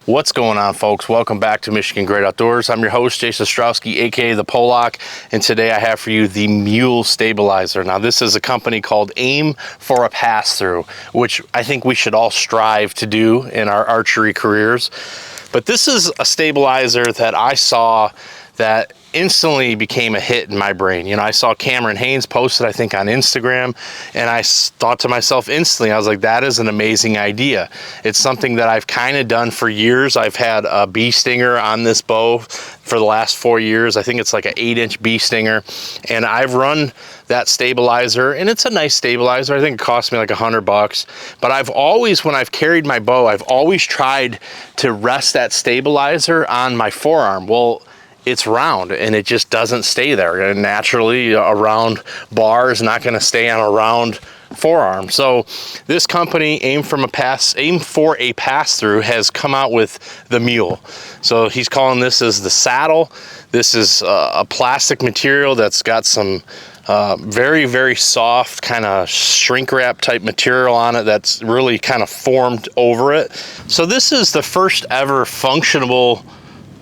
What's going on, folks? Welcome back to Michigan Great Outdoors. I'm your host, Jason Strowski, aka the Polack, and today I have for you the Mule Stabilizer. Now, this is a company called Aim for a Pass-Through, which I think we should all strive to do in our archery careers. But this is a stabilizer that I saw that instantly became a hit in my brain. You know, I saw Cameron Haynes post it, I think, on Instagram, and I thought to myself instantly, I was like, that is an amazing idea. It's something that I've kind of done for years. I've had a bee stinger on this bow for the last 4 years. I think it's like an 8-inch bee stinger, and I've run that stabilizer, and it's a nice stabilizer. I think it cost me like $100, but I've always, when I've carried my bow, I've always tried to rest that stabilizer on my forearm. Well, it's round and it just doesn't stay there. And naturally, a round bar is not going to stay on a round forearm. So this company, Aim for a Pass-Through, has come out with the Mule. So he's calling this as the saddle. This is a plastic material that's got some very, very soft kind of shrink wrap type material on it that's really kind of formed over it. So this is the first ever functional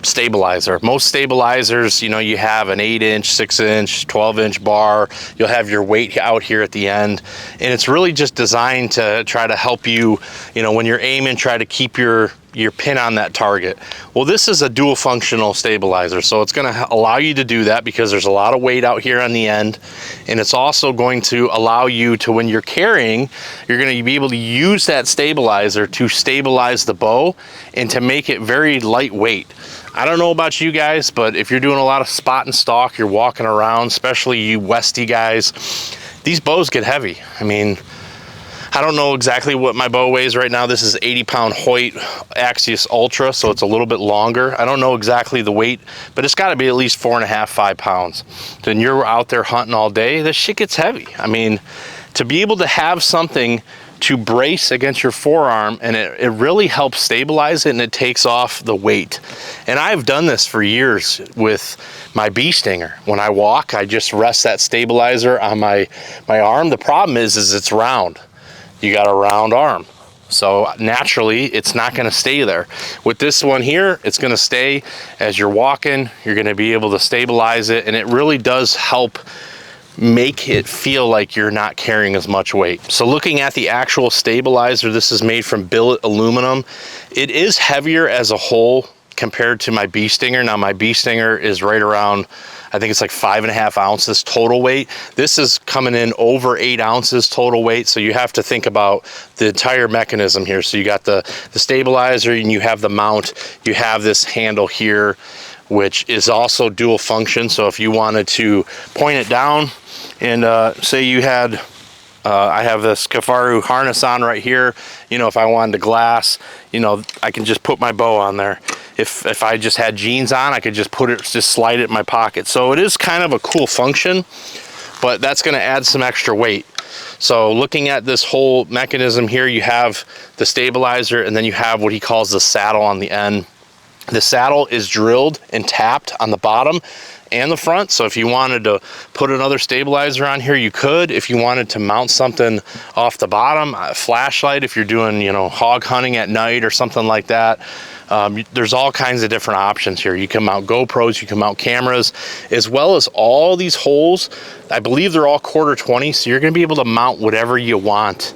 stabilizer. Most stabilizers, you know, you have an 8-inch, 6-inch, 12-inch bar. You'll have your weight out here at the end, and it's really just designed to try to help you, you know, when you're aiming, try to keep your pin on that target. Well, this is a dual functional stabilizer, so it's going to allow you to do that because there's a lot of weight out here on the end, and it's also going to allow you to, when you're carrying, you're going to be able to use that stabilizer to stabilize the bow and to make it very lightweight. I don't know about you guys, but if you're doing a lot of spot and stalk, you're walking around, especially you Westy guys, these bows get heavy. I mean, I don't know exactly what my bow weighs right now. This is 80-pound Hoyt Axius Ultra, so it's a little bit longer. I don't know exactly the weight, but it's got to be at least 4.5, 5 pounds. Then you're out there hunting all day, this shit gets heavy. I mean, to be able to have something to brace against your forearm, and it really helps stabilize it, and it takes off the weight. And I've done this for years with my bee stinger. When I walk, I just rest that stabilizer on my arm. The problem is it's round. You got a round arm, so naturally it's not going to stay there. With this one here, it's going to stay. As you're walking, you're going to be able to stabilize it, and it really does help make it feel like you're not carrying as much weight. So looking at the actual stabilizer, this is made from billet aluminum. It is heavier as a whole compared to my bee stinger. Now my bee stinger is right around, I think it's like 5.5 ounces total weight. This is coming in over 8 ounces total weight. So you have to think about the entire mechanism here. So you got the stabilizer, and you have the mount, you have this handle here, which is also dual function. So if you wanted to point it down and say you had, I have this Kafaru harness on right here, you know, if I wanted to glass, you know, I can just put my bow on there. If I just had jeans on, I could just put it, just slide it in my pocket. So it is kind of a cool function, but that's going to add some extra weight. So looking at this whole mechanism here, you have the stabilizer, and then you have what he calls the saddle on the end. The saddle is drilled and tapped on the bottom and the front. So if you wanted to put another stabilizer on here, you could. If you wanted to mount something off the bottom, a flashlight, if you're doing, you know, hog hunting at night or something like that, there's all kinds of different options here. You can mount GoPros, you can mount cameras, as well as all these holes. I believe they're all 1/4-20, so you're going to be able to mount whatever you want.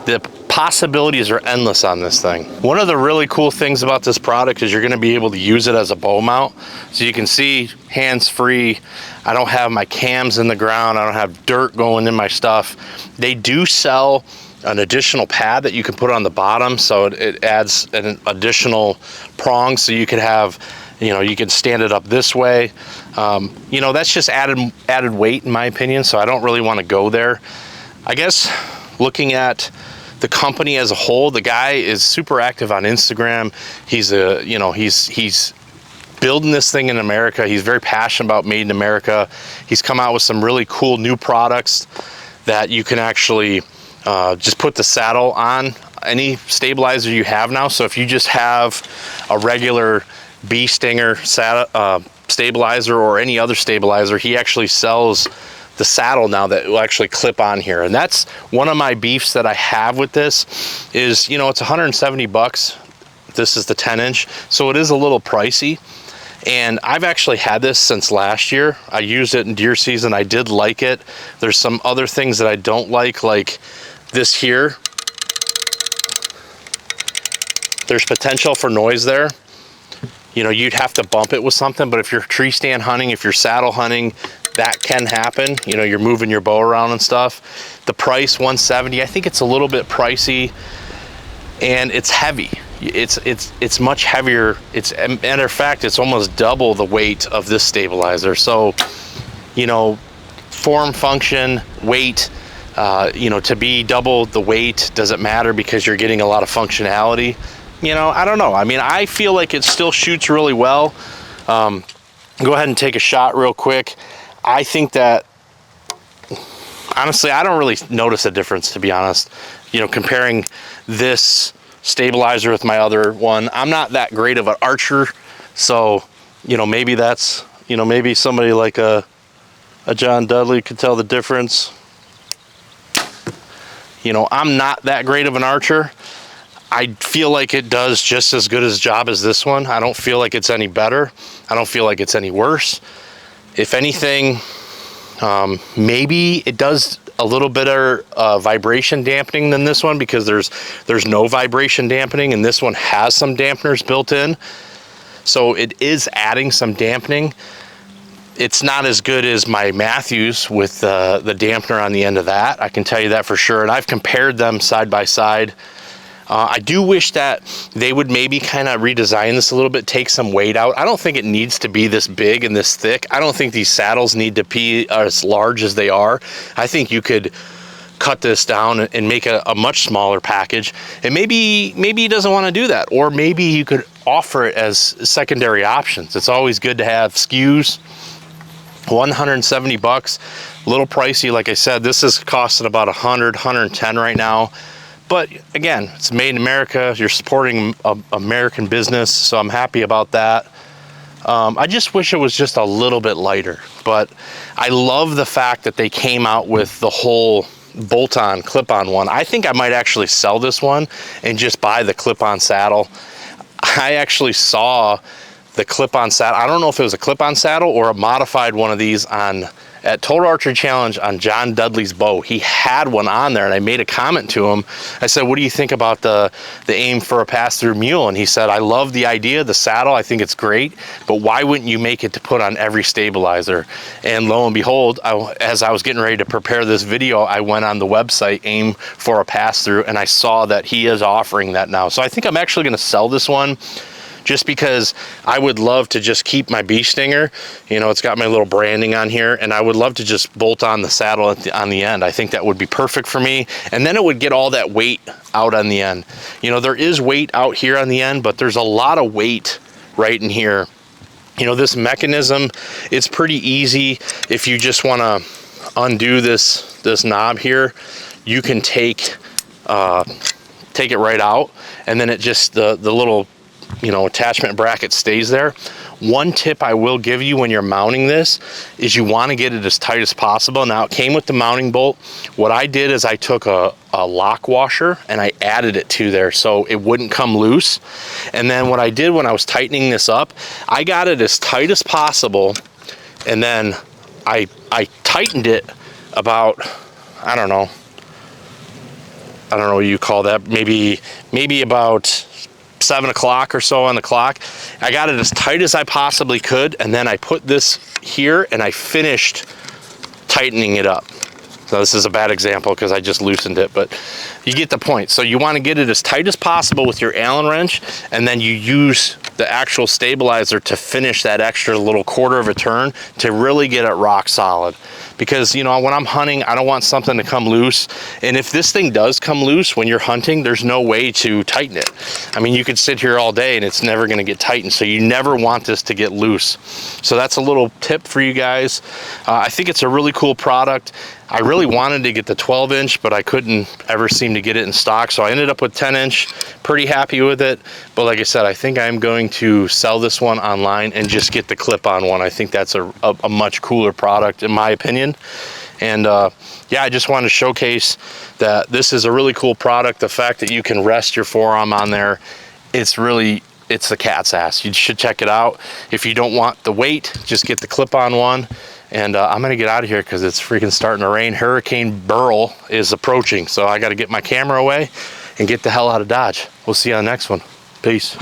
The possibilities are endless on this thing. One of the really cool things about this product is you're going to be able to use it as a bow mount. So you can see, hands-free. I don't have my cams in the ground. I don't have dirt going in my stuff. They do sell an additional pad that you can put on the bottom, so it adds an additional prong, so you could have, you know, you can stand it up this way. You know, that's just added weight in my opinion, so I don't really want to go there. I guess looking at the company as a whole, the guy is super active on Instagram. He's you know, he's building this thing in America. He's very passionate about Made in America. He's come out with some really cool new products that you can actually just put the saddle on any stabilizer you have now. So if you just have a regular bee stinger stabilizer or any other stabilizer, he actually sells the saddle now that will actually clip on here. And that's one of my beefs that I have with this is, you know, it's $170 This is the 10-inch, so it is a little pricey. And I've actually had this since last year. I used it in deer season. I did like it. There's some other things that I don't like this here. There's potential for noise there. You know, you'd have to bump it with something, but if you're tree stand hunting, if you're saddle hunting, that can happen. You know, you're moving your bow around and stuff. The price, $170, I think it's a little bit pricey, and it's heavy. It's much heavier. Matter of fact, it's almost double the weight of this stabilizer. So, you know, form, function, weight, you know, to be double the weight, does it matter because you're getting a lot of functionality? You know, I don't know. I mean, I feel like it still shoots really well. Go ahead and take a shot real quick. I think that, honestly, I don't really notice a difference, to be honest. You know, comparing this stabilizer with my other one, I'm not that great of an archer, so, you know, maybe that's, you know, maybe somebody like a John Dudley could tell the difference. You know, I'm not that great of an archer. I feel like it does just as good a job as this one. I don't feel like it's any better. I don't feel like it's any worse. If anything, maybe it does a little better vibration dampening than this one, because there's no vibration dampening, and this one has some dampeners built in. So it is adding some dampening. It's not as good as my Matthews with the dampener on the end of that. I can tell you that for sure. And I've compared them side by side. I do wish that they would maybe kind of redesign this a little bit, take some weight out. I don't think it needs to be this big and this thick. I don't think these saddles need to be as large as they are. I think you could cut this down and make a much smaller package. And maybe he doesn't want to do that, or maybe you could offer it as secondary options. It's always good to have SKUs. 170 bucks, a little pricey. Like I said, this is costing about 110 right now. But again, it's made in America. You're supporting American business, so I'm happy about that. I just wish it was just a little bit lighter, but I love the fact that they came out with the whole bolt-on, clip-on one. I think I might actually sell this one and just buy the clip-on saddle. I actually saw the clip-on saddle. I don't know if it was a clip-on saddle or a modified one of these at Total Archery Challenge on John Dudley's bow. He had one on there, and I made a comment to him. I said, what do you think about the aim for a pass-through mule? And he said, I love the idea, the saddle, I think it's great, but why wouldn't you make it to put on every stabilizer? And lo and behold, as I was getting ready to prepare this video, I went on the website, Aim for a Pass-Through, and I saw that he is offering that now. So I think I'm actually gonna sell this one, just because I would love to just keep my bee stinger. You know, it's got my little branding on here, and I would love to just bolt on the saddle on the end. I think that would be perfect for me, and then it would get all that weight out on the end. You know, there is weight out here on the end, but there's a lot of weight right in here. You know, this mechanism, it's pretty easy. If you just want to undo this knob here, you can take it right out, and then it just the little, you know, attachment bracket stays there. One tip I will give you when you're mounting this is you want to get it as tight as possible. Now, it came with the mounting bolt. What I did is I took a lock washer and I added it to there so it wouldn't come loose. And then what I did when I was tightening this up, I got it as tight as possible, and then I tightened it about, I don't know what you call that, maybe about 7 o'clock or so on the clock. I got it as tight as I possibly could, and then I put this here and I finished tightening it up. So this is a bad example because I just loosened it, but you get the point. So you want to get it as tight as possible with your Allen wrench, and then you use the actual stabilizer to finish that extra little quarter of a turn to really get it rock solid. Because, you know, when I'm hunting, I don't want something to come loose. And if this thing does come loose when you're hunting, there's no way to tighten it. I mean, you could sit here all day and it's never going to get tightened. So you never want this to get loose. So that's a little tip for you guys. I think it's a really cool product. I really wanted to get the 12-inch, but I couldn't ever seem to get it in stock. So I ended up with 10-inch, pretty happy with it. But like I said, I think I'm going to sell this one online and just get the clip-on one. I think that's a much cooler product in my opinion. And yeah, I just wanted to showcase that this is a really cool product. The fact that you can rest your forearm on there it's the cat's ass. You should check it out. If you don't want the weight, just get the clip-on one. And I'm gonna get out of here because it's freaking starting to rain. Hurricane Burl is approaching, so I gotta get my camera away and get the hell out of Dodge. We'll see you on the next one. Peace.